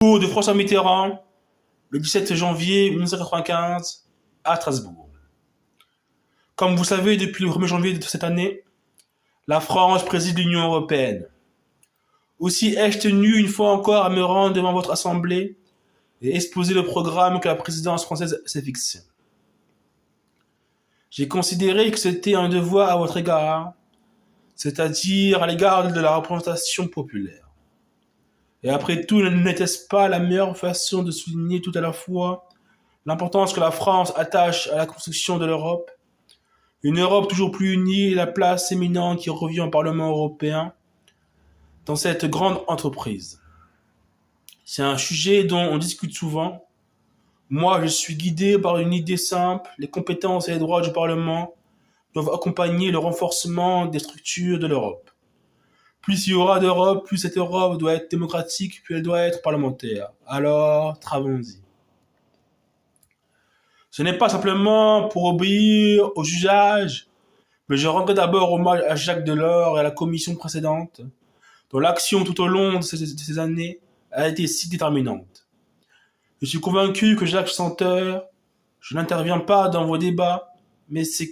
Discours de François Mitterrand, le 17 janvier 1995, à Strasbourg. Comme vous savez, depuis le 1er janvier de cette année, la France préside l'Union européenne. Aussi ai-je tenu une fois encore à me rendre devant votre assemblée et exposer le programme que la présidence française s'est fixé. J'ai considéré que c'était un devoir à votre égard, c'est-à-dire à l'égard de la représentation populaire. Et après tout, n'était-ce pas la meilleure façon de souligner tout à la fois l'importance que la France attache à la construction de l'Europe, une Europe toujours plus unie et la place éminente qui revient au Parlement européen dans cette grande entreprise. C'est un sujet dont on discute souvent. Moi, je suis guidé par une idée simple, les compétences et les droits du Parlement doivent accompagner le renforcement des structures de l'Europe. Plus il y aura d'Europe, plus cette Europe doit être démocratique, plus elle doit être parlementaire. Alors, travaillons-y. Ce n'est pas simplement pour obéir aux usages, mais je rendrai d'abord hommage à Jacques Delors et à la commission précédente, dont l'action tout au long de ces années a été si déterminante. Je suis convaincu que Jacques Santeur, je n'interviens pas dans vos débats, mais c'est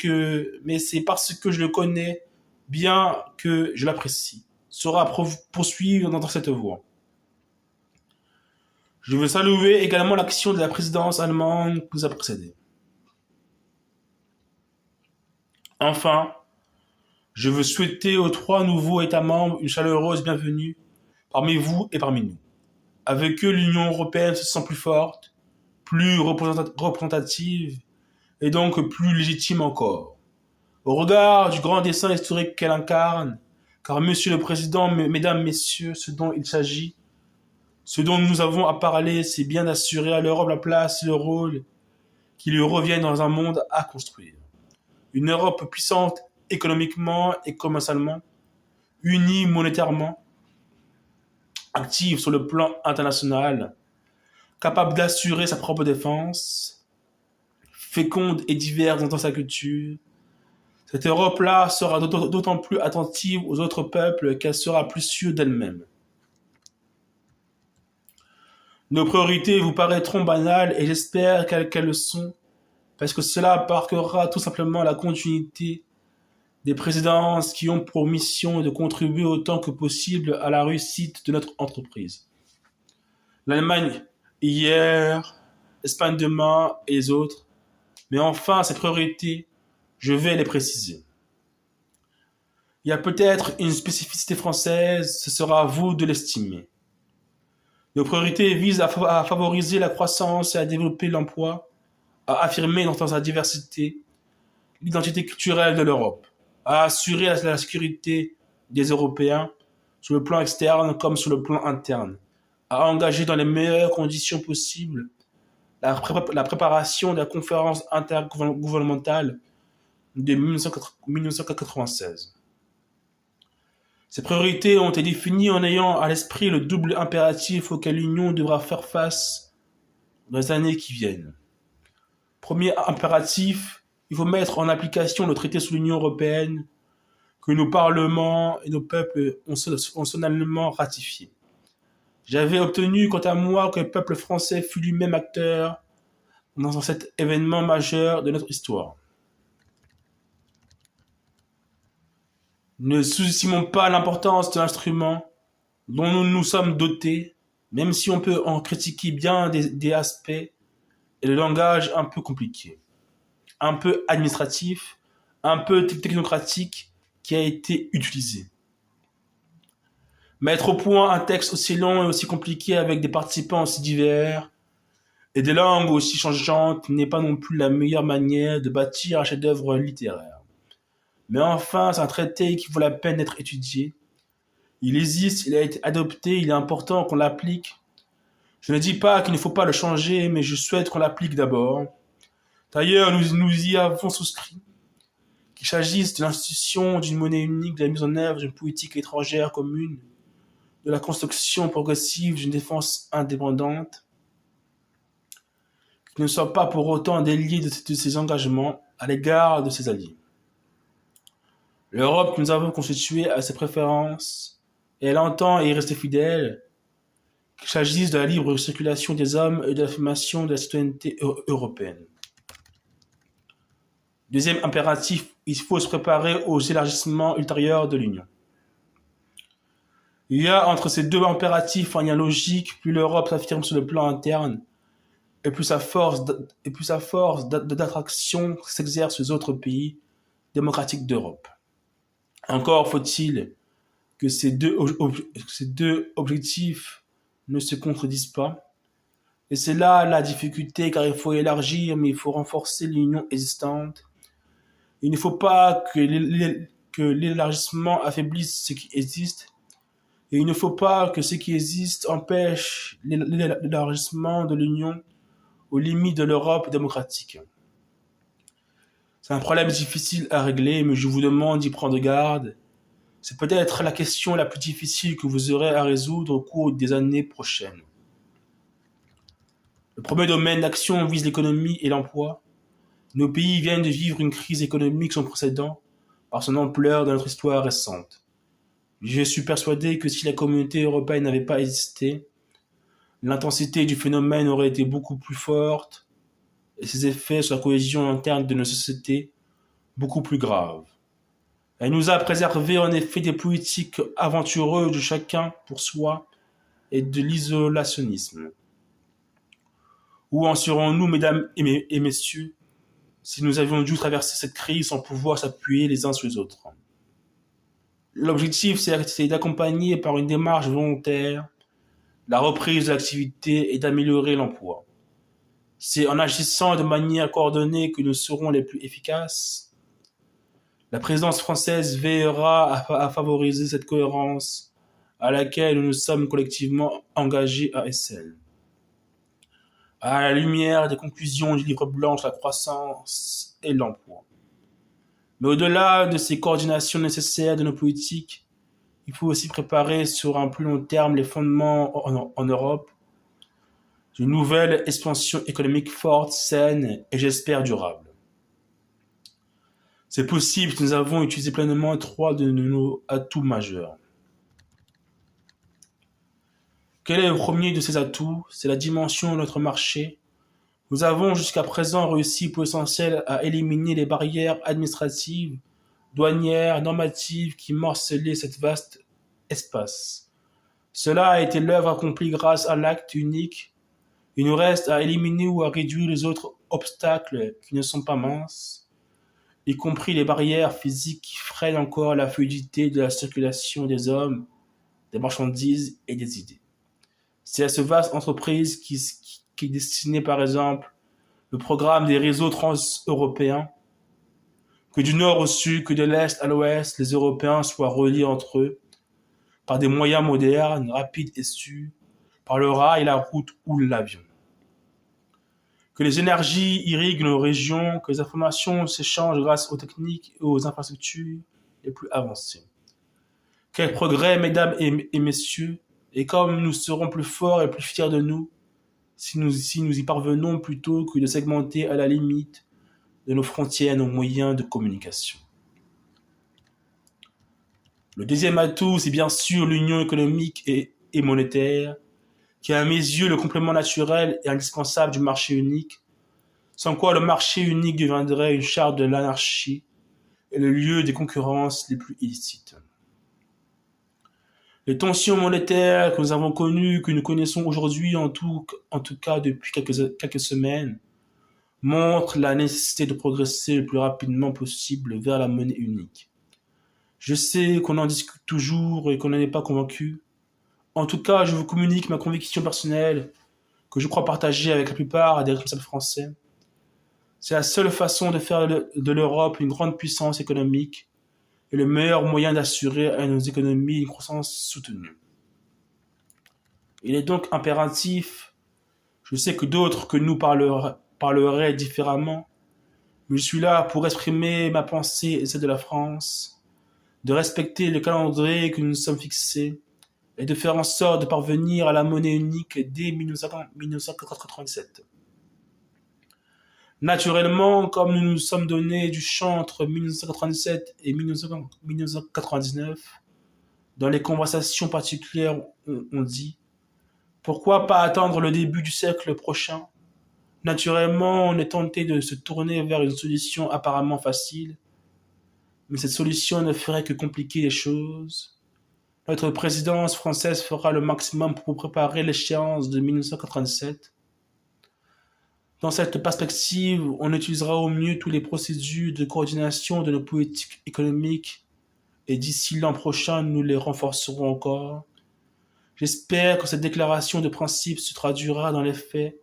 parce que je le connais bien que je l'apprécie, saura poursuivre dans cette voie. Je veux saluer également l'action de la présidence allemande qui nous a précédés. Enfin, je veux souhaiter aux 3 nouveaux États membres une chaleureuse bienvenue parmi vous et parmi nous. Avec eux, l'Union européenne se sent plus forte, plus représentative et donc plus légitime encore. Au regard du grand dessein historique qu'elle incarne, car Monsieur le Président, Mesdames, Messieurs, ce dont il s'agit, ce dont nous avons à parler, c'est bien d'assurer à l'Europe la place et le rôle qui lui reviennent dans un monde à construire. Une Europe puissante économiquement et commercialement, unie monétairement, active sur le plan international, capable d'assurer sa propre défense, féconde et diverse dans sa culture. Cette Europe-là sera d'autant plus attentive aux autres peuples qu'elle sera plus sûre d'elle-même. Nos priorités vous paraîtront banales et j'espère qu'elles le sont, parce que cela marquera tout simplement la continuité des présidences qui ont pour mission de contribuer autant que possible à la réussite de notre entreprise. L'Allemagne hier, l'Espagne demain et les autres. Mais enfin, ces priorités, je vais les préciser. Il y a peut-être une spécificité française, ce sera à vous de l'estimer. Nos priorités visent à favoriser la croissance et à développer l'emploi, à affirmer dans sa diversité l'identité culturelle de l'Europe, à assurer la sécurité des Européens sur le plan externe comme sur le plan interne, à engager dans les meilleures conditions possibles la préparation de la conférence intergouvernementale de 1996. Ces priorités ont été définies en ayant à l'esprit le double impératif auquel l'Union devra faire face dans les années qui viennent. Premier impératif, il faut mettre en application le traité sur l'Union européenne que nos parlements et nos peuples ont solennellement ratifié. J'avais obtenu, quant à moi, que le peuple français fût lui-même acteur dans cet événement majeur de notre histoire. Ne sous-estimons pas l'importance de l'instrument dont nous nous sommes dotés, même si on peut en critiquer bien des aspects et le langage un peu compliqué, un peu administratif, un peu technocratique qui a été utilisé. Mettre au point un texte aussi long et aussi compliqué avec des participants aussi divers et des langues aussi changeantes n'est pas non plus la meilleure manière de bâtir un chef-d'œuvre littéraire. Mais enfin, c'est un traité qui vaut la peine d'être étudié. Il existe, il a été adopté, il est important qu'on l'applique. Je ne dis pas qu'il ne faut pas le changer, mais je souhaite qu'on l'applique d'abord. D'ailleurs, nous y avons souscrit. Qu'il s'agisse de l'institution d'une monnaie unique, de la mise en œuvre d'une politique étrangère commune, de la construction progressive d'une défense indépendante, qui ne soit pas pour autant délié de ses engagements à l'égard de ses alliés. L'Europe que nous avons constituée a ses préférences, et elle entend y rester fidèle, qu'il s'agisse de la libre circulation des hommes et de l'affirmation de la citoyenneté européenne. Deuxième impératif, il faut se préparer aux élargissements ultérieurs de l'Union. Il y a entre ces deux impératifs un lien logique, plus l'Europe s'affirme sur le plan interne, et plus sa force d'attraction s'exerce sur les autres pays démocratiques d'Europe. Encore faut-il que ces deux objectifs ne se contredisent pas. Et c'est là la difficulté, car il faut élargir, mais il faut renforcer l'union existante. Il ne faut pas que l'élargissement affaiblisse ce qui existe, et il ne faut pas que ce qui existe empêche l'élargissement de l'union aux limites de l'Europe démocratique. C'est un problème difficile à régler, mais je vous demande d'y prendre garde. C'est peut-être la question la plus difficile que vous aurez à résoudre au cours des années prochaines. Le premier domaine d'action vise l'économie et l'emploi. Nos pays viennent de vivre une crise économique sans précédent par son ampleur dans notre histoire récente. Je suis persuadé que si la communauté européenne n'avait pas existé, l'intensité du phénomène aurait été beaucoup plus forte et ses effets sur la cohésion interne de nos sociétés beaucoup plus graves. Elle nous a préservé en effet des politiques aventureuses de chacun pour soi et de l'isolationnisme. Où en serions-nous, mesdames et messieurs, si nous avions dû traverser cette crise sans pouvoir s'appuyer les uns sur les autres? L'objectif, c'est d'accompagner par une démarche volontaire la reprise de l'activité et d'améliorer l'emploi. C'est en agissant de manière coordonnée que nous serons les plus efficaces. La présidence française veillera à favoriser cette cohérence à laquelle nous nous sommes collectivement engagés à Essen. À la lumière des conclusions du livre blanc sur la croissance et l'emploi. Mais au-delà de ces coordinations nécessaires de nos politiques, il faut aussi préparer sur un plus long terme les fondements en Europe d'une nouvelle expansion économique forte, saine et j'espère durable. C'est possible si nous avons utilisé pleinement trois de nos atouts majeurs. Quel est le premier de ces atouts? C'est la dimension de notre marché. Nous avons jusqu'à présent réussi pour l'essentiel à éliminer les barrières administratives, douanières, normatives qui morcelaient cet vaste espace. Cela a été l'œuvre accomplie grâce à l'acte unique. Il nous reste à éliminer ou à réduire les autres obstacles qui ne sont pas minces, y compris les barrières physiques qui freinent encore la fluidité de la circulation des hommes, des marchandises et des idées. C'est à ce vaste entreprise qui est destiné par exemple le programme des réseaux trans-européens, que du nord au sud, que de l'est à l'ouest, les Européens soient reliés entre eux par des moyens modernes, rapides et sûrs, par le rail, la route ou l'avion. Que les énergies irriguent nos régions, que les informations s'échangent grâce aux techniques et aux infrastructures les plus avancées. Quel progrès, mesdames et messieurs, et comme nous serons plus forts et plus fiers de nous, si nous y parvenons plutôt que de segmenter à la limite de nos frontières nos moyens de communication. Le deuxième atout, c'est bien sûr l'union économique et monétaire, qui est à mes yeux le complément naturel et indispensable du marché unique, sans quoi le marché unique deviendrait une charte de l'anarchie et le lieu des concurrences les plus illicites. Les tensions monétaires que nous avons connues, que nous connaissons aujourd'hui en tout cas depuis quelques semaines, montrent la nécessité de progresser le plus rapidement possible vers la monnaie unique. Je sais qu'on en discute toujours et qu'on n'en est pas convaincu. En tout cas, je vous communique ma conviction personnelle, que je crois partager avec la plupart des responsables français. C'est la seule façon de faire de l'Europe une grande puissance économique et le meilleur moyen d'assurer à nos économies une croissance soutenue. Il est donc impératif, je sais que d'autres que nous parleraient différemment, mais je suis là pour exprimer ma pensée et celle de la France, de respecter le calendrier que nous nous sommes fixés et de faire en sorte de parvenir à la monnaie unique dès 1997. Naturellement, comme nous nous sommes donné du champ entre 1997 et 1999, dans les conversations particulières, on dit Pourquoi pas attendre le début du siècle prochain? Naturellement, on est tenté de se tourner vers une solution apparemment facile, mais cette solution ne ferait que compliquer les choses. Notre présidence française fera le maximum pour préparer l'échéance de 1987. Dans cette perspective, on utilisera au mieux toutes les procédures de coordination de nos politiques économiques et d'ici l'an prochain, nous les renforcerons encore. J'espère que cette déclaration de principe se traduira dans les faits.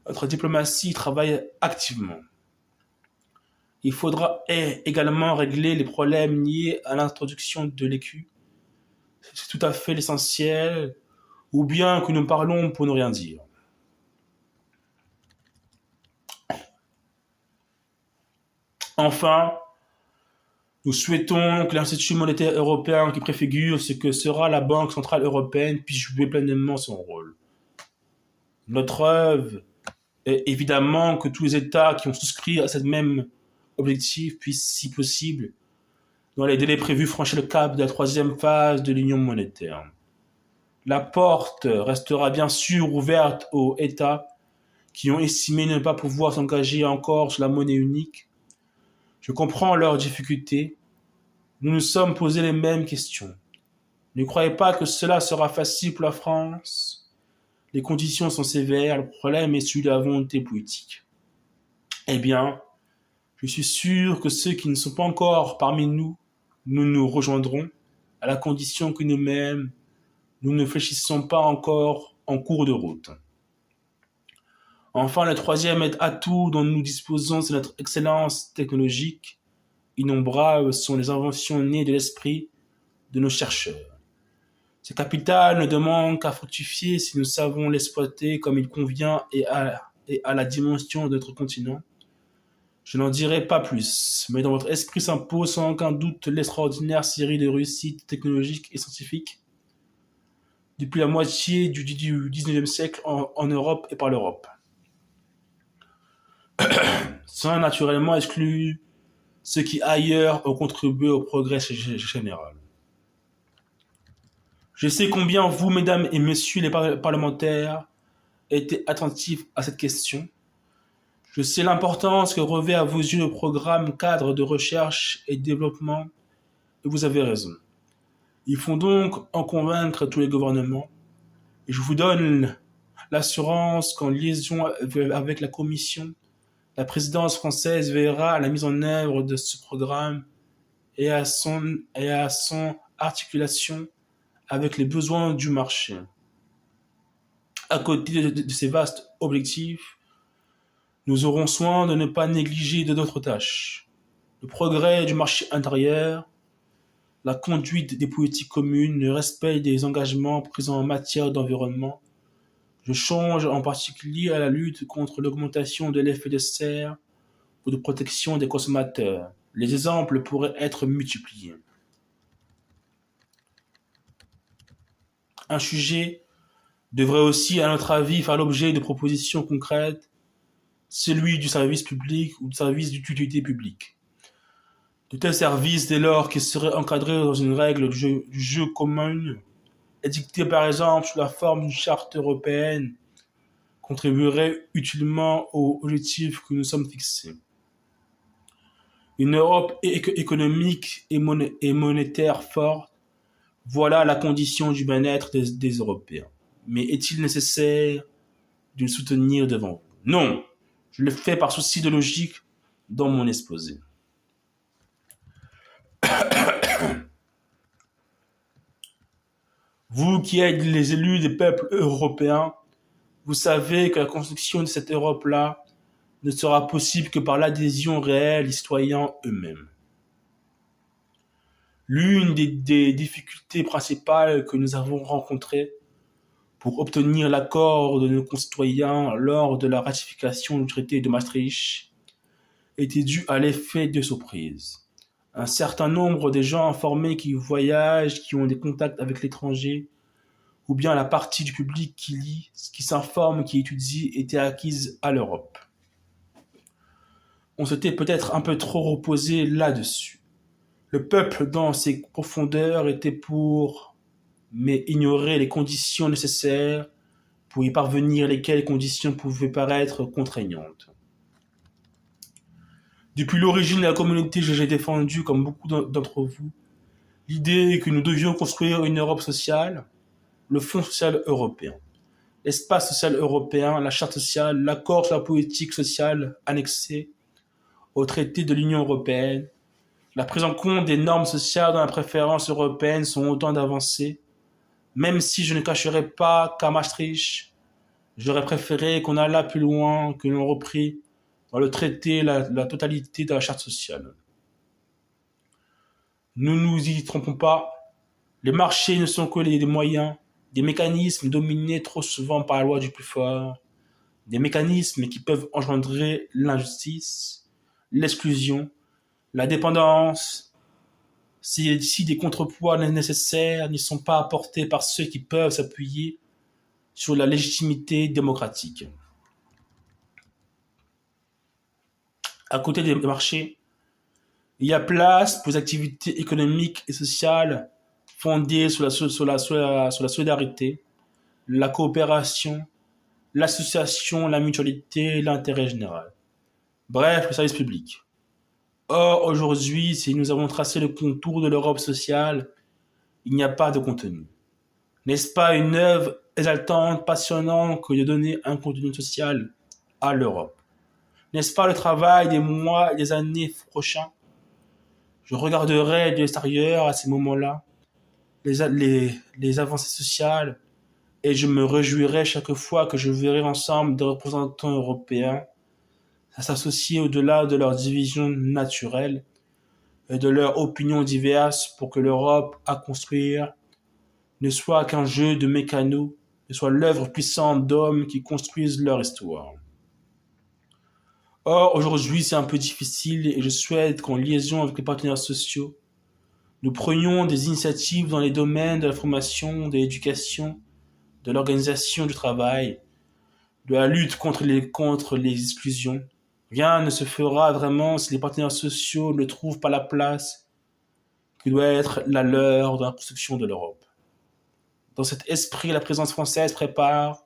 Notre diplomatie travaille activement. Il faudra également régler les problèmes liés à l'introduction de l'écu. C'est tout à fait l'essentiel, ou bien que nous parlons pour ne rien dire. Enfin, nous souhaitons que l'Institut monétaire européen qui préfigure ce que sera la Banque centrale européenne puisse jouer pleinement son rôle. Notre œuvre est évidemment que tous les États qui ont souscrit à ce même objectif puissent, si possible, dans les délais prévus, franchir le cap de la troisième phase de l'union monétaire. La porte restera bien sûr ouverte aux États qui ont estimé ne pas pouvoir s'engager encore sur la monnaie unique. Je comprends leurs difficultés. Nous nous sommes posé les mêmes questions. Ne croyez pas que cela sera facile pour la France. Les conditions sont sévères, le problème est celui de la volonté politique. Eh bien, je suis sûr que ceux qui ne sont pas encore parmi nous, nous nous rejoindrons, à la condition que nous-mêmes, nous ne fléchissons pas encore en cours de route. Enfin, le troisième atout dont nous disposons, c'est notre excellence technologique. Innombrables sont les inventions nées de l'esprit de nos chercheurs. Ce capital ne demande qu'à fructifier si nous savons l'exploiter comme il convient et à la dimension de notre continent. Je n'en dirai pas plus, mais dans votre esprit s'impose sans aucun doute l'extraordinaire série de réussites technologiques et scientifiques depuis la moitié du XIXe siècle en Europe et par l'Europe. Sans naturellement exclure ceux qui ailleurs ont contribué au progrès général. Je sais combien vous, mesdames et messieurs les parlementaires, étiez attentifs à cette question. Je sais l'importance que revêt à vos yeux le programme cadre de recherche et développement, et vous avez raison. Il faut donc en convaincre tous les gouvernements, et je vous donne l'assurance qu'en liaison avec la Commission, la présidence française veillera à la mise en œuvre de ce programme et à son articulation avec les besoins du marché. À côté de ces vastes objectifs, nous aurons soin de ne pas négliger d'autres tâches. Le progrès du marché intérieur, la conduite des politiques communes, le respect des engagements pris en matière d'environnement. Je songe en particulier à la lutte contre l'augmentation de l'effet de serre ou de protection des consommateurs. Les exemples pourraient être multipliés. Un sujet devrait aussi, à notre avis, faire l'objet de propositions concrètes, celui du service public ou du service d'utilité publique. De tels services, dès lors qu'ils seraient encadrés dans une règle du jeu commune, édictée par exemple sous la forme d'une charte européenne, contribueraient utilement aux objectifs que nous sommes fixés. Une Europe économique et monétaire forte, voilà la condition du bien-être des Européens. Mais est-il nécessaire de le soutenir devant vous? Non, je le fais par souci de logique dans mon exposé. Vous qui êtes les élus des peuples européens, vous savez que la construction de cette Europe-là ne sera possible que par l'adhésion réelle des citoyens eux-mêmes. L'une des difficultés principales que nous avons rencontrées pour obtenir l'accord de nos concitoyens lors de la ratification du traité de Maastricht était due à l'effet de surprise. Un certain nombre des gens informés qui voyagent, qui ont des contacts avec l'étranger, ou bien la partie du public qui lit, qui s'informe, qui étudie, était acquise à l'Europe. On s'était peut-être un peu trop reposé là-dessus. Le peuple, dans ses profondeurs, était pour, mais ignorait les conditions nécessaires Pour y parvenir, lesquelles conditions pouvaient paraître contraignantes. Depuis l'origine de la communauté, j'ai défendu, comme beaucoup d'entre vous, l'idée que nous devions construire une Europe sociale, le Fonds social européen, l'espace social européen, la charte sociale, l'accord sur la politique sociale annexé au traité de l'Union européenne, la prise en compte des normes sociales dans la préférence européenne sont autant d'avancées, même si je ne cacherai pas qu'à Maastricht, j'aurais préféré qu'on allât plus loin, que l'on reprit dans le traité la totalité de la charte sociale. Ne nous y trompons pas, les marchés ne sont que des moyens, des mécanismes dominés trop souvent par la loi du plus fort, des mécanismes qui peuvent engendrer l'injustice, l'exclusion, la dépendance, si des contrepoids nécessaires n'y sont pas apportés par ceux qui peuvent s'appuyer sur la légitimité démocratique. À côté des marchés, il y a place pour les activités économiques et sociales fondées sur la solidarité, la coopération, l'association, la mutualité, l'intérêt général. Bref, le service public. Or, aujourd'hui, si nous avons tracé le contour de l'Europe sociale, il n'y a pas de contenu. N'est-ce pas une œuvre exaltante, passionnante que de donner un contenu social à l'Europe? N'est-ce pas le travail des mois et des années prochains? Je regarderai de l'extérieur à ces moments-là les avancées sociales et je me réjouirai chaque fois que je verrai ensemble des représentants européens s'associer au-delà de leurs divisions naturelles et de leurs opinions diverses pour que l'Europe à construire ne soit qu'un jeu de mécanos, ne soit l'œuvre puissante d'hommes qui construisent leur histoire. Or, aujourd'hui, c'est un peu difficile et je souhaite qu'en liaison avec les partenaires sociaux, nous prenions des initiatives dans les domaines de la formation, de l'éducation, de l'organisation du travail, de la lutte contre les exclusions. Rien ne se fera vraiment si les partenaires sociaux ne trouvent pas la place qui doit être la leur dans la construction de l'Europe. Dans cet esprit, la présidence française prépare,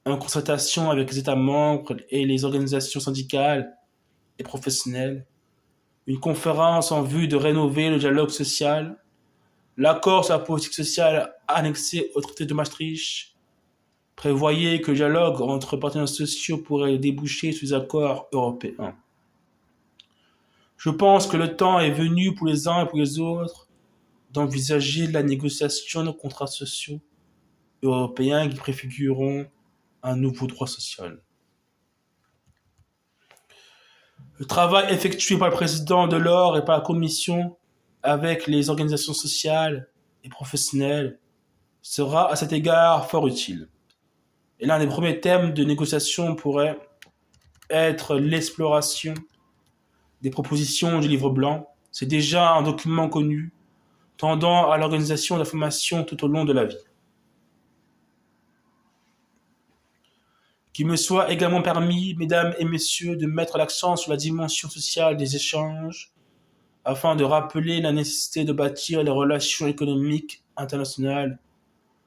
en concertation avec les États membres et les organisations syndicales et professionnelles, une conférence en vue de rénover le dialogue social, l'accord sur la politique sociale annexé au traité de Maastricht prévoyait que le dialogue entre partenaires sociaux pourrait déboucher sur les accords européens. Je pense que le temps est venu pour les uns et pour les autres d'envisager la négociation de contrats sociaux européens qui préfigureront un nouveau droit social. Le travail effectué par le président Delors et par la Commission avec les organisations sociales et professionnelles sera à cet égard fort utile. Et l'un des premiers thèmes de négociation pourrait être l'exploration des propositions du livre blanc. C'est déjà un document connu, tendant à l'organisation de la formation tout au long de la vie. Qu'il me soit également permis, mesdames et messieurs, de mettre l'accent sur la dimension sociale des échanges, afin de rappeler la nécessité de bâtir les relations économiques internationales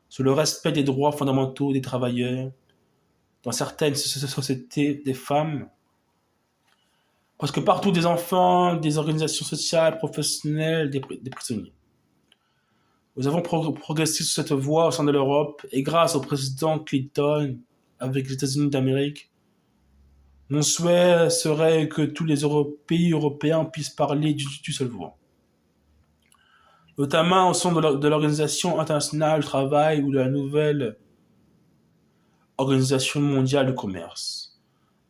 sur le respect des droits fondamentaux des travailleurs, dans certaines sociétés des femmes, parce que partout des enfants, des organisations sociales, professionnelles, des prisonniers. Nous avons progressé sur cette voie au sein de l'Europe, et grâce au président Clinton, avec les États-Unis d'Amérique, mon souhait serait que tous les pays européens puissent parler d'une seule voix. Notamment au sein de l'Organisation internationale du travail ou de la nouvelle Organisation mondiale du commerce.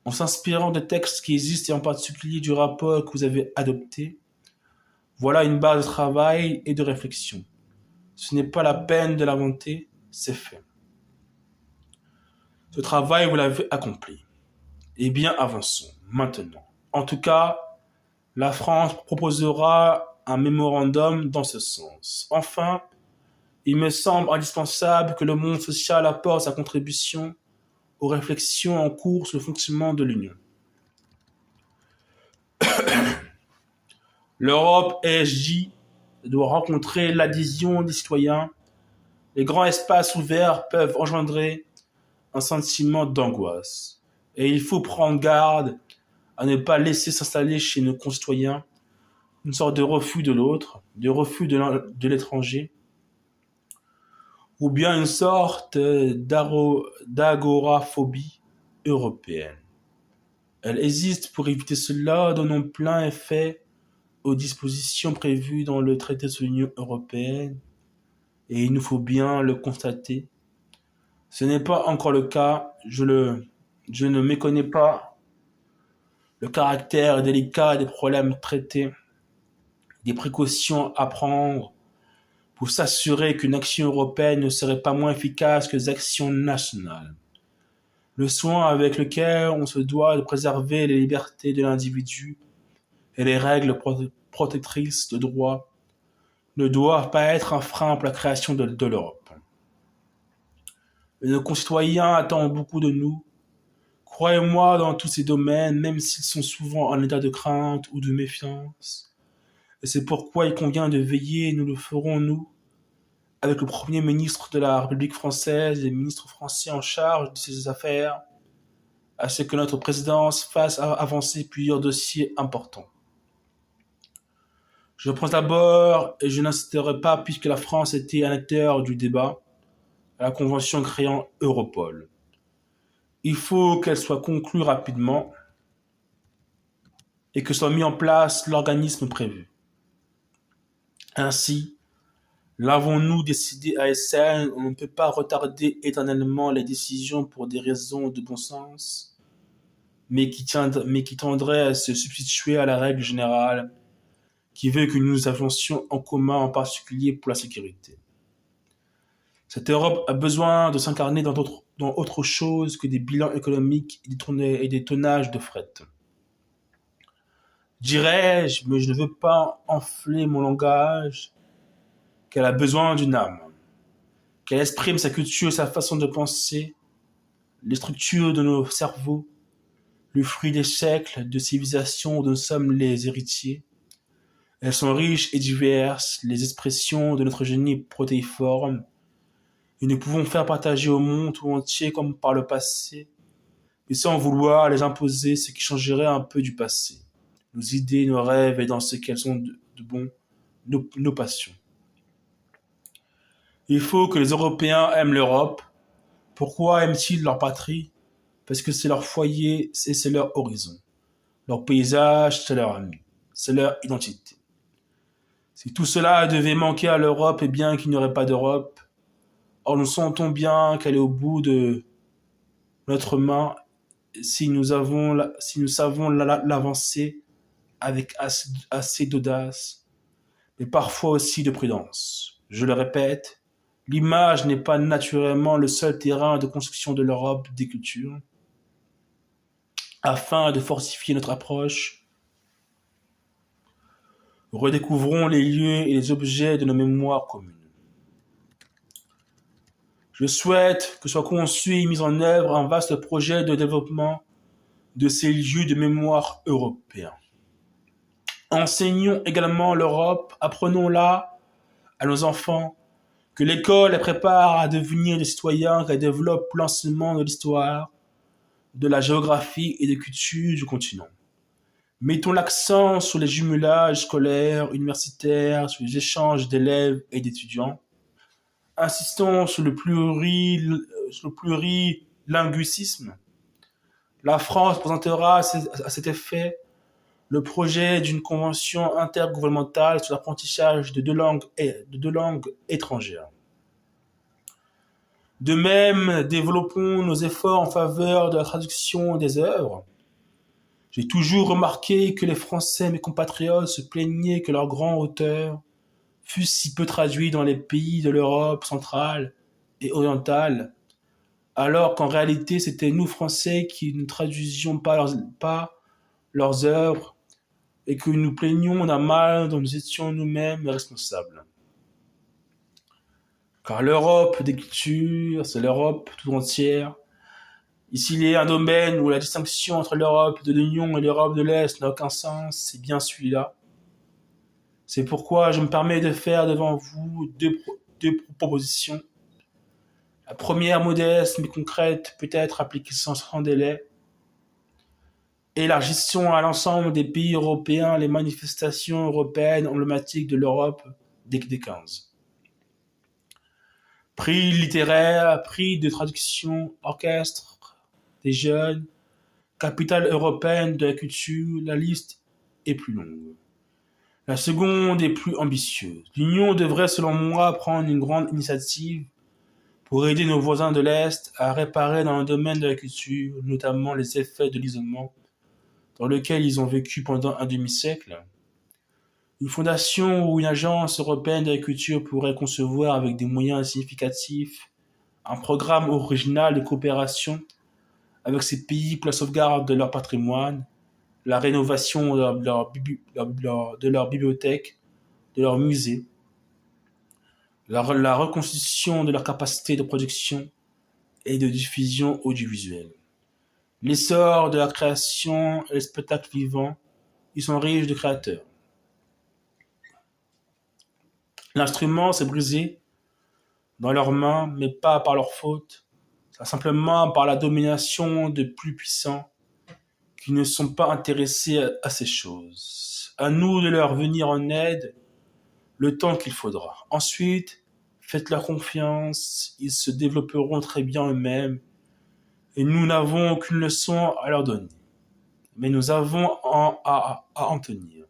En s'inspirant des textes qui existent et en particulier du rapport que vous avez adopté, voilà une base de travail et de réflexion. Ce n'est pas la peine de l'inventer, c'est fait. Ce travail, vous l'avez accompli. Eh bien, avançons, maintenant. En tout cas, la France proposera un mémorandum dans ce sens. Enfin, il me semble indispensable que le monde social apporte sa contribution aux réflexions en cours sur le fonctionnement de l'Union. L'Europe, ai-je dit, doit rencontrer l'adhésion des citoyens. Les grands espaces ouverts peuvent engendrer un sentiment d'angoisse. Et il faut prendre garde à ne pas laisser s'installer chez nos concitoyens une sorte de refus de l'autre, de refus de l'étranger, ou bien une sorte d'agoraphobie européenne. Elle existe pour éviter cela, donnons plein effet aux dispositions prévues dans le traité sur l'Union européenne, et il nous faut bien le constater. Ce n'est pas encore le cas, je ne méconnais pas le caractère délicat des problèmes traités, des précautions à prendre pour s'assurer qu'une action européenne ne serait pas moins efficace que les actions nationales. Le soin avec lequel on se doit de préserver les libertés de l'individu et les règles protectrices de droit ne doivent pas être un frein pour la création de l'Europe. Et nos concitoyens attendent beaucoup de nous. Croyez-moi dans tous ces domaines, même s'ils sont souvent en état de crainte ou de méfiance. Et c'est pourquoi il convient de veiller, et nous le ferons nous, avec le Premier ministre de la République française et les ministres français en charge de ces affaires, à ce que notre présidence fasse avancer plusieurs dossiers importants. Je pense d'abord, et je n'insisterai pas puisque la France était un acteur du débat, à la convention créant Europol. Il faut qu'elle soit conclue rapidement et que soit mis en place l'organisme prévu. Ainsi, l'avons-nous décidé à SN, on ne peut pas retarder éternellement les décisions pour des raisons de bon sens, mais qui tendraient à se substituer à la règle générale qui veut que nous avancions en commun, en particulier pour la sécurité. Cette Europe a besoin de s'incarner dans autre chose que des bilans économiques et des tonnages de fret. Dirais-je, mais je ne veux pas enfler mon langage, qu'elle a besoin d'une âme, qu'elle exprime sa culture, sa façon de penser, les structures de nos cerveaux, le fruit des siècles de civilisation dont nous sommes les héritiers. Elles sont riches et diverses, les expressions de notre génie protéiforme, et nous pouvons faire partager au monde tout entier comme par le passé, mais sans vouloir les imposer ce qui changerait un peu du passé. Nos idées, nos rêves et dans ce qu'elles sont de bon, nos passions. Il faut que les Européens aiment l'Europe. Pourquoi aiment-ils leur patrie? Parce que c'est leur foyer et c'est leur horizon. Leur paysage, c'est leur ami. C'est leur identité. Si tout cela devait manquer à l'Europe, eh bien qu'il n'y aurait pas d'Europe. Or, nous sentons bien qu'elle est au bout de notre main si nous savons l'avancer avec assez d'audace, mais parfois aussi de prudence. Je le répète, l'image n'est pas naturellement le seul terrain de construction de l'Europe des cultures. Afin de fortifier notre approche, redécouvrons les lieux et les objets de nos mémoires communes. Je souhaite que soit conçu et mis en œuvre un vaste projet de développement de ces lieux de mémoire européens. Enseignons également l'Europe, apprenons-la à nos enfants, que l'école les prépare à devenir des citoyens, qu'elle développe l'enseignement de l'histoire, de la géographie et des cultures du continent. Mettons l'accent sur les jumelages scolaires, universitaires, sur les échanges d'élèves et d'étudiants. Insistons sur le plurilinguisme. La France présentera à cet effet le projet d'une convention intergouvernementale sur l'apprentissage de deux langues étrangères. De même, développons nos efforts en faveur de la traduction des œuvres. J'ai toujours remarqué que les Français, mes compatriotes, se plaignaient que leurs grands auteurs fussent si peu traduits dans les pays de l'Europe centrale et orientale, alors qu'en réalité c'était nous Français qui ne traduisions pas leurs œuvres et que nous plaignions d'un mal dont nous étions nous-mêmes responsables. Car l'Europe des cultures, c'est l'Europe tout entière. Ici, il y a un domaine où la distinction entre l'Europe de l'Union et l'Europe de l'Est n'a aucun sens, c'est bien celui-là. C'est pourquoi je me permets de faire devant vous deux propositions. La première, modeste mais concrète, peut être appliquée sans délai. Élargissons à l'ensemble des pays européens les manifestations européennes emblématiques de l'Europe des 15. Prix littéraire, prix de traduction, orchestre des jeunes, capitale européenne de la culture, la liste est plus longue. La seconde est plus ambitieuse. L'Union devrait, selon moi, prendre une grande initiative pour aider nos voisins de l'Est à réparer dans le domaine de la culture, notamment les effets de l'isolement dans lequel ils ont vécu pendant un demi-siècle. Une fondation ou une agence européenne de la culture pourrait concevoir avec des moyens significatifs un programme original de coopération avec ces pays pour la sauvegarde de leur patrimoine, la rénovation de leur bibliothèque, de leurs musées, la reconstitution de leur capacité de production et de diffusion audiovisuelle. L'essor de la création et les spectacles vivants, ils sont riches de créateurs. L'instrument s'est brisé dans leurs mains, mais pas par leur faute, simplement par la domination de plus puissants qui ne sont pas intéressés à ces choses. À nous de leur venir en aide le temps qu'il faudra. Ensuite, faites-leur confiance, ils se développeront très bien eux-mêmes et nous n'avons aucune leçon à leur donner. Mais nous avons à en tenir.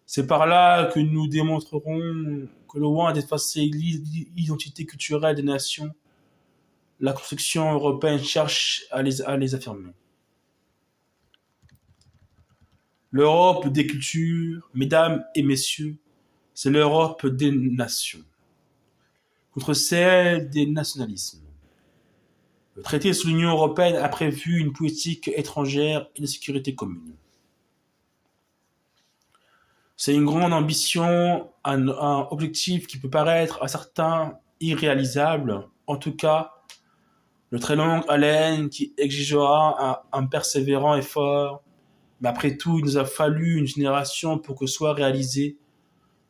C'est par là que nous démontrerons que loin d'effacer l'identité culturelle des nations, la construction européenne cherche à les affirmer. L'Europe des cultures, mesdames et messieurs, c'est l'Europe des nations, contre celle des nationalismes. Le traité sur l'Union européenne a prévu une politique étrangère et de sécurité commune. C'est une grande ambition, un objectif qui peut paraître à certains irréalisable, en tout cas de très longue haleine qui exigera un persévérant effort, mais après tout, il nous a fallu une génération pour que soit réalisé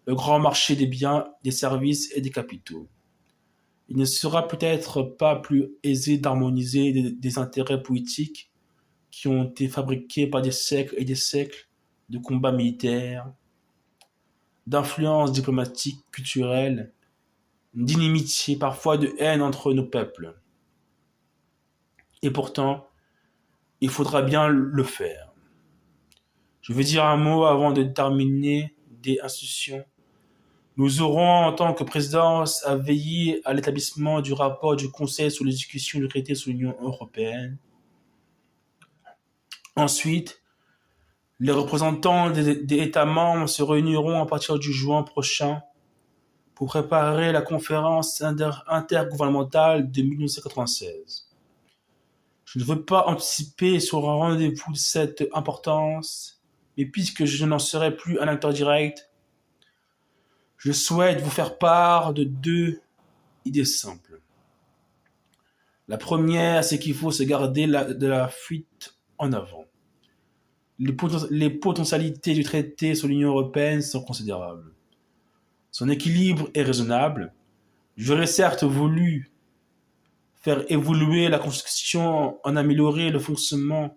le grand marché des biens, des services et des capitaux. Il ne sera peut-être pas plus aisé d'harmoniser des intérêts politiques qui ont été fabriqués par des siècles et des siècles de combats militaires, d'influences diplomatiques, culturelles, d'inimitié, parfois de haine entre nos peuples. Et pourtant, il faudra bien le faire. Je veux dire un mot avant de terminer des institutions. Nous aurons, en tant que présidence, à veiller à l'établissement du rapport du Conseil sur l'exécution du traité sur l'Union européenne. Ensuite, les représentants des États membres se réuniront à partir du juin prochain pour préparer la conférence intergouvernementale de 1996. Je ne veux pas anticiper sur un rendez-vous de cette importance, mais puisque je n'en serai plus un acteur direct, je souhaite vous faire part de deux idées simples. La première, c'est qu'il faut se garder de la fuite en avant. Les potentialités du traité sur l'Union européenne sont considérables. Son équilibre est raisonnable. J'aurais certes voulu faire évoluer la Constitution, en améliorer le fonctionnement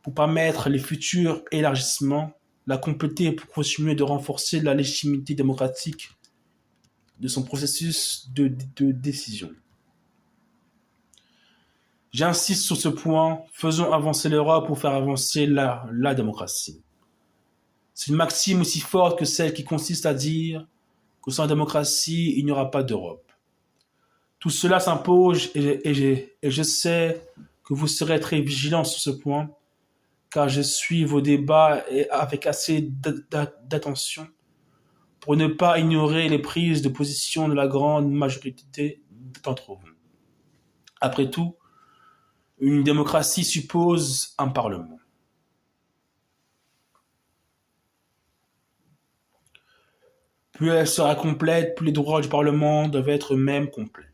pour permettre les futurs élargissements, la compléter pour continuer de renforcer la légitimité démocratique de son processus de décision. J'insiste sur ce point, faisons avancer l'Europe pour faire avancer la démocratie. C'est une maxime aussi forte que celle qui consiste à dire que sans démocratie, il n'y aura pas d'Europe. Tout cela s'impose et je sais que vous serez très vigilants sur ce point, car je suis vos débats avec assez d'attention pour ne pas ignorer les prises de position de la grande majorité d'entre vous. Après tout, une démocratie suppose un parlement. Plus elle sera complète, plus les droits du parlement doivent être eux-mêmes complets.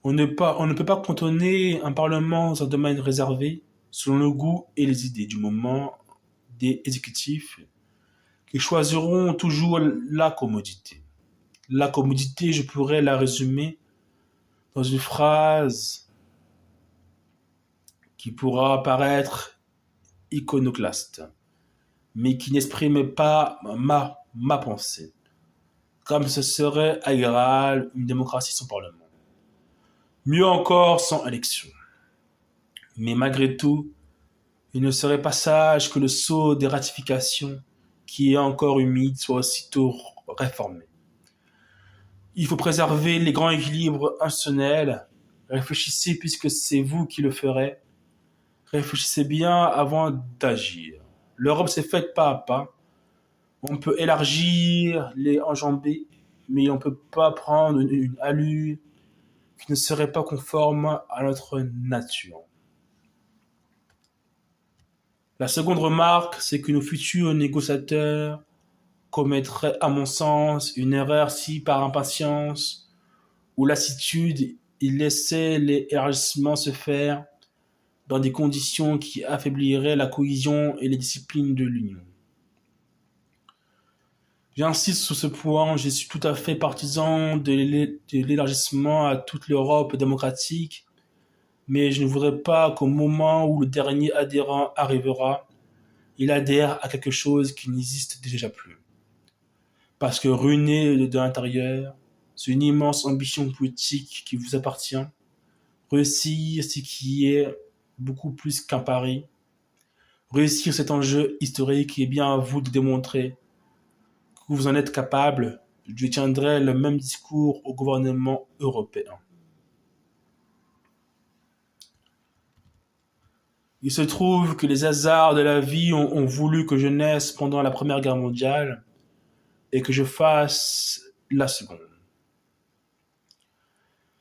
On ne peut pas cantonner un parlement dans un domaine réservé, selon le goût et les idées du moment des exécutifs, qui choisiront toujours la commodité. La commodité, je pourrais la résumer dans une phrase qui pourra paraître iconoclaste, mais qui n'exprime pas ma pensée, comme ce serait à Graal une démocratie sans parlement. Mieux encore sans élection. Mais malgré tout, il ne serait pas sage que le sceau des ratifications, qui est encore humide, soit aussitôt réformé. Il faut préserver les grands équilibres institutionnels. Réfléchissez puisque c'est vous qui le ferez. Réfléchissez bien avant d'agir. L'Europe s'est faite pas à pas. On peut élargir les enjambées, mais on ne peut pas prendre une allure qui ne serait pas conforme à notre nature. La seconde remarque, c'est que nos futurs négociateurs commettraient, à mon sens, une erreur si, par impatience ou lassitude, ils laissaient les élargissements se faire dans des conditions qui affaibliraient la cohésion et les disciplines de l'Union. J'insiste sur ce point, je suis tout à fait partisan de l'élargissement à toute l'Europe démocratique, mais je ne voudrais pas qu'au moment où le dernier adhérent arrivera, il adhère à quelque chose qui n'existe déjà plus. Parce que ruiné de l'intérieur, c'est une immense ambition politique qui vous appartient. Réussir ce qui est beaucoup plus qu'un pari. Réussir cet enjeu historique est bien à vous de démontrer que vous en êtes capable. Je tiendrai le même discours au gouvernement européen. Il se trouve que les hasards de la vie ont voulu que je naisse pendant la Première Guerre mondiale et que je fasse la Seconde.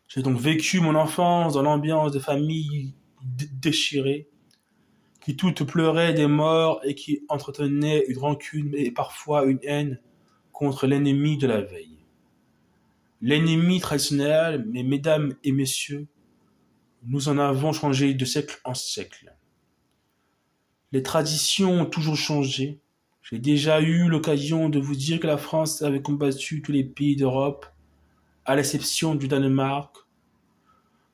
J'ai donc vécu mon enfance dans l'ambiance de familles déchirées, qui toutes pleuraient des morts et qui entretenaient une rancune et parfois une haine contre l'ennemi de la veille. L'ennemi traditionnel, mais mesdames et messieurs, nous en avons changé de siècle en siècle. Les traditions ont toujours changé. J'ai déjà eu l'occasion de vous dire que la France avait combattu tous les pays d'Europe, à l'exception du Danemark.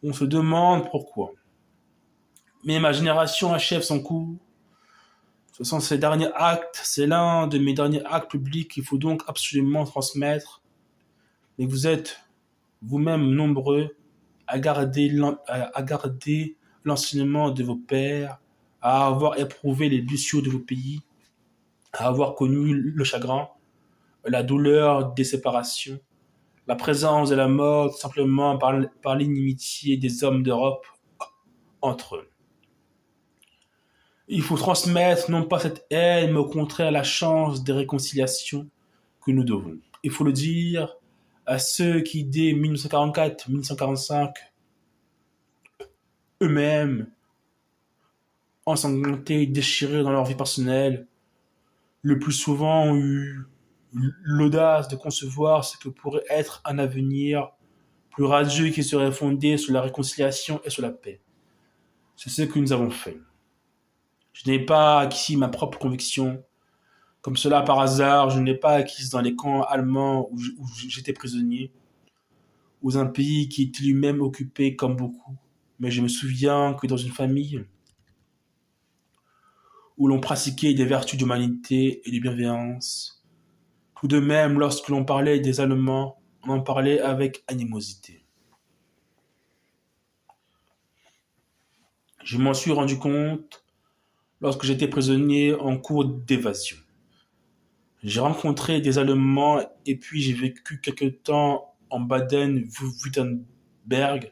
On se demande pourquoi. Mais ma génération achève son cours. Ce sont ces derniers actes, c'est l'un de mes derniers actes publics qu'il faut donc absolument transmettre. Mais vous êtes vous-même nombreux à garder l'enseignement de vos pères, à avoir éprouvé les blessures de vos pays, à avoir connu le chagrin, la douleur des séparations, la présence de la mort simplement par l'inimitié des hommes d'Europe entre eux. Il faut transmettre non pas cette haine, mais au contraire la chance des réconciliations que nous devons. Il faut le dire à ceux qui, dès 1944-1945, eux-mêmes, ensanglantés, déchirés dans leur vie personnelle, le plus souvent ont eu l'audace de concevoir ce que pourrait être un avenir plus radieux qui serait fondé sur la réconciliation et sur la paix. C'est ce que nous avons fait. Je n'ai pas acquis ma propre conviction. Comme cela par hasard, je ne l'ai pas acquise dans les camps allemands où j'étais prisonnier, ou un pays qui était lui-même occupé comme beaucoup. Mais je me souviens que dans une famille où l'on pratiquait des vertus d'humanité et de bienveillance, tout de même, lorsque l'on parlait des Allemands, on en parlait avec animosité. Je m'en suis rendu compte lorsque j'étais prisonnier en cours d'évasion. J'ai rencontré des Allemands et puis j'ai vécu quelque temps en Baden-Württemberg,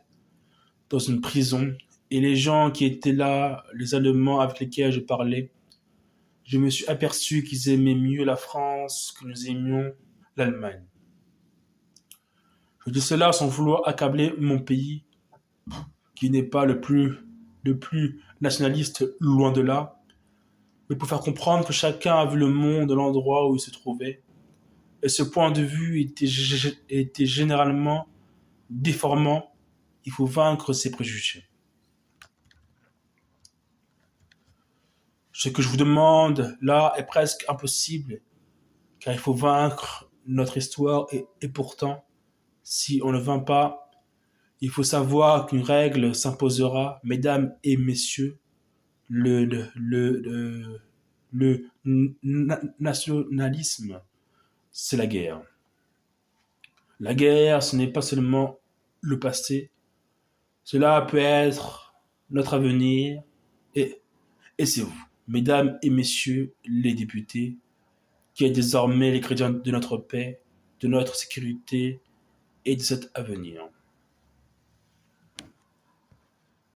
dans une prison. Et les gens qui étaient là, les Allemands avec lesquels je parlais, je me suis aperçu qu'ils aimaient mieux la France que nous aimions l'Allemagne. Je dis cela sans vouloir accabler mon pays, qui n'est pas le plus nationaliste, loin de là, mais pour faire comprendre que chacun a vu le monde de l'endroit où il se trouvait. Et ce point de vue était généralement déformant. Il faut vaincre ses préjugés. Ce que je vous demande là est presque impossible, car il faut vaincre notre histoire et pourtant, si on ne vainc pas, Il faut savoir qu'une règle s'imposera, mesdames et messieurs, le nationalisme, c'est la guerre. La guerre, ce n'est pas seulement le passé, cela peut être notre avenir, et, et c'est vous, mesdames et messieurs les députés, qui êtes désormais les créateurs de notre paix, de notre sécurité et de cet avenir.